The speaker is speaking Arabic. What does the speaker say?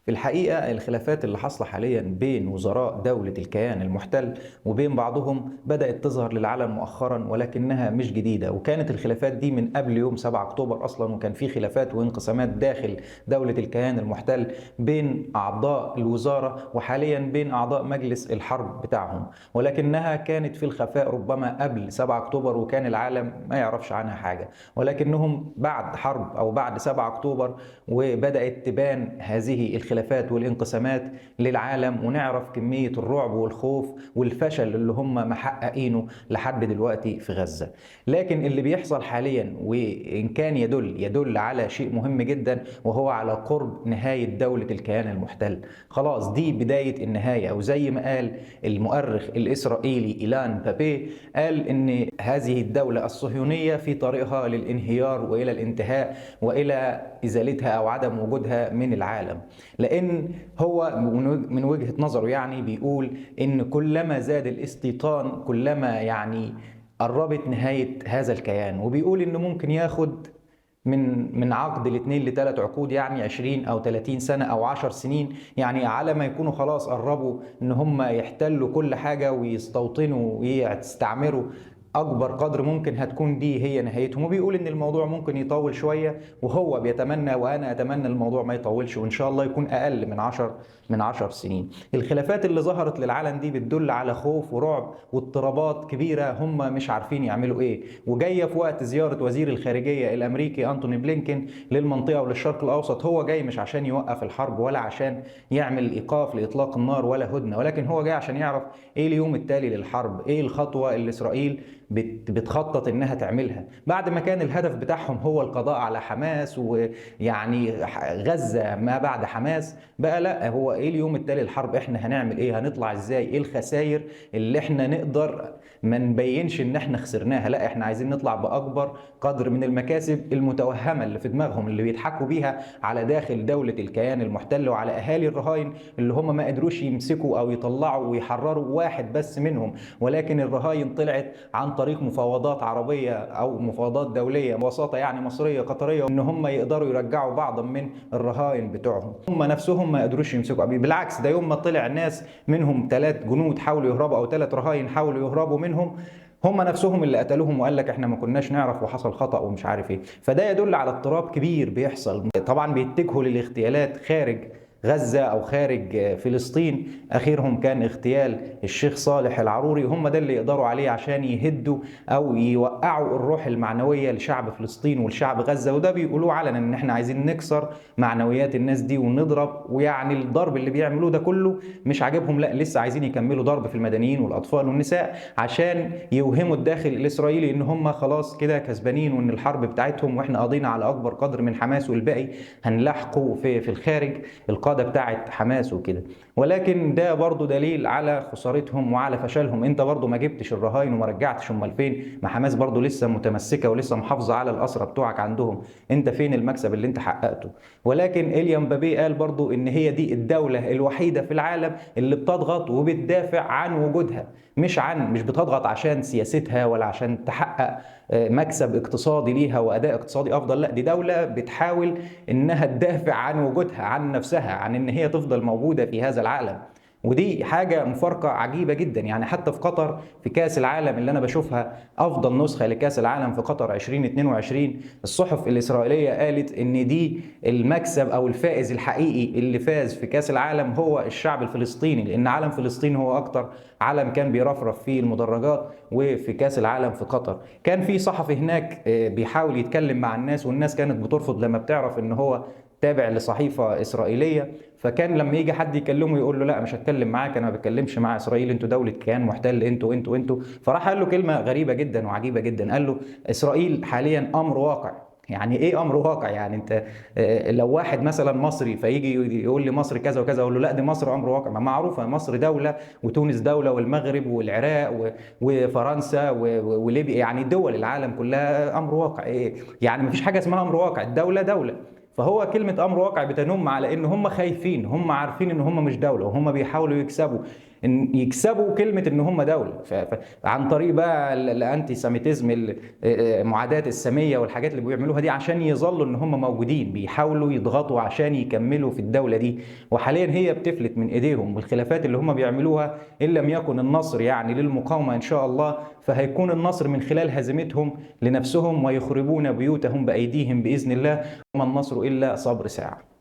في الحقيقة الخلافات اللي حاصلة حاليا بين وزراء دولة الكيان المحتل وبين بعضهم بدأت تظهر للعلن مؤخرا، ولكنها مش جديدة، وكانت الخلافات دي من قبل يوم 7 أكتوبر أصلا، وكان في خلافات وانقسامات داخل دولة الكيان المحتل بين أعضاء الوزارة وحاليا بين أعضاء مجلس الحرب بتاعهم، ولكنها كانت في الخفاء ربما قبل 7 أكتوبر وكان العالم ما يعرفش عنها حاجة. ولكنهم بعد حرب أو بعد 7 أكتوبر وبدأت تبان هذه الخلافات والانقسامات للعالم، ونعرف كمية الرعب والخوف والفشل اللي هم محققينه لحد دلوقتي في غزة. لكن اللي بيحصل حاليا وإن كان يدل على شيء مهم جدا، وهو على قرب نهاية دولة الكيان المحتل. خلاص دي بداية النهاية، أو زي ما قال المؤرخ الإسرائيلي إيلان بابي، قال إن هذه الدولة الصهيونية في طريقها للانهيار وإلى الانتهاء وإلى إزالتها أو عدم وجودها من العالم. لأن هو من وجهة نظره يعني بيقول إن كلما زاد الاستيطان كلما قربت نهاية هذا الكيان، وبيقول إنه ممكن ياخد من عقد ل2 ل3 عقود، يعني 20 أو 30 سنة أو 10 سنين، يعني على ما يكونوا خلاص قربوا إن هم يحتلوا كل حاجة ويستوطنوا ويستعمروا اكبر قدر ممكن، هتكون دي هي نهايتهم. وبيقول ان الموضوع ممكن يطول شويه، وهو بيتمنى وانا اتمنى الموضوع ما يطولش، وان شاء الله يكون اقل من 10 سنين. الخلافات اللي ظهرت للعالم دي بتدل على خوف ورعب واضطرابات كبيره، هم مش عارفين يعملوا ايه. وجايه في وقت زياره وزير الخارجيه الامريكي انتوني بلينكن للمنطقه وللشرق الاوسط. هو جاي مش عشان يوقف الحرب ولا عشان يعمل ايقاف لاطلاق النار ولا هدنه، ولكن هو جاي عشان يعرف ايه اليوم التالي للحرب، ايه الخطوه اللي اسرائيل بتخطط انها تعملها بعد ما كان الهدف بتاعهم هو القضاء على حماس، ويعني غزة ما بعد حماس. بقى لا، هو ايه اليوم التالي للحرب، احنا هنعمل ايه، هنطلع ازاي، ايه الخسائر اللي احنا نقدر ما نبينش ان احنا خسرناها، لا احنا عايزين نطلع باكبر قدر من المكاسب المتوهمة اللي في دماغهم، اللي بيضحكوا بيها على داخل دولة الكيان المحتل وعلى اهالي الرهاين اللي هم ما قدروش يمسكوا او يطلعوا ويحرروا واحد بس منهم. ولكن الرهاين طلعت عن طريق مفاوضات عربية أو مفاوضات دولية، وساطة يعني مصرية قطرية، إن هم يقدروا يرجعوا بعضا من الرهائن بتوعهم. هم نفسهم ما قدروش يمسكوا أبي، بالعكس ده يوم ما طلع ناس منهم 3 جنود حاولوا يهربوا أو 3 رهائن حاولوا يهربوا منهم، هم نفسهم اللي قتلوهم، وقال لك احنا ما كناش نعرف وحصل خطأ ومش عارف ايه. فده يدل على اضطراب كبير بيحصل. طبعا بيتجهوا للاغتيالات خارج غزة أو خارج فلسطين، آخرهم كان اغتيال الشيخ صالح العروري. هم ده اللي يقدروا عليه عشان يهدوا أو يوقعوا الروح المعنوية لشعب فلسطين ولشعب غزة، وده بيقولوه علنا إن احنا عايزين نكسر معنويات الناس دي ونضرب. ويعني الضرب اللي بيعملوه ده كله مش عاجبهم، لا لسه عايزين يكملوا ضرب في المدنيين والأطفال والنساء عشان يوهموا الداخل الإسرائيلي إن هم خلاص كده كسبانين، وإن الحرب بتاعتهم وإحنا قضينا على أكبر قدر من حماس، والباقي هنلاحقوا في الخارج القادة بتاعت حماس وكده. ولكن ده برضو دليل على خسارتهم وعلى فشلهم. انت برضو ما جبتش الرهاين وما رجعتش، امال فين؟ ما حماس برضو لسه متمسكة ولسه محافظة على الأسرى بتوعك عندهم، انت فين المكسب اللي انت حققته؟ ولكن إليان بابي قال برضو ان هي دي الدولة الوحيدة في العالم اللي بتضغط وبتدافع عن وجودها، مش بتضغط عشان سياستها ولا عشان تحقق مكسب اقتصادي ليها وأداء اقتصادي أفضل، لا دي دولة بتحاول إنها تدافع عن وجودها، عن نفسها، عن إن هي تفضل موجودة في هذا العالم. ودي حاجة مفارقة عجيبة جدا. يعني حتى في قطر في كأس العالم اللي أنا بشوفها أفضل نسخة لكأس العالم في قطر 2022، الصحف الإسرائيلية قالت إن دي المكسب أو الفائز الحقيقي اللي فاز في كأس العالم هو الشعب الفلسطيني، لأن علم فلسطين هو أكتر علم كان بيرفرف في المدرجات وفي كأس العالم في قطر. كان في صحفي هناك بيحاول يتكلم مع الناس، والناس كانت بترفض لما بتعرف إن هو تابع لصحيفة إسرائيلية. فكان لما يجي حد يكلمه يقول له لا مش هتكلم معاك، انا ما بتكلمش مع اسرائيل، انتوا دولة كيان محتل، انتوا. فراح قال له كلمة غريبة جدا وعجيبة جدا، قال له اسرائيل حاليا امر واقع. يعني ايه امر واقع؟ يعني انت لو واحد مثلا مصري فيجي يقول لي مصر كذا وكذا، اقول له لا دي مصر امر واقع، ما معروفه مصر دوله، وتونس دوله، والمغرب والعراق وفرنسا وليبيا، يعني دول العالم كلها امر واقع. ايه يعني؟ مفيش حاجه اسمها امر واقع، الدوله دوله. فهو كلمة أمر واقع بتنم على إن هم خايفين، هم عارفين إن هم مش دولة، وهم بيحاولوا يكسبوا ان يكسبوا كلمه ان هم دوله، عن طريق بقى الانتي سيميتيزم، معاداه الساميه والحاجات اللي بيعملوها دي، عشان يظلوا ان هم موجودين، بيحاولوا يضغطوا عشان يكملوا في الدوله دي. وحاليا هي بتفلت من ايديهم، والخلافات اللي هم بيعملوها ان لم يكن النصر يعني للمقاومه ان شاء الله، فهيكون النصر من خلال هزيمتهم لنفسهم، ويخربون بيوتهم بايديهم باذن الله، وما النصر الا صبر ساعه.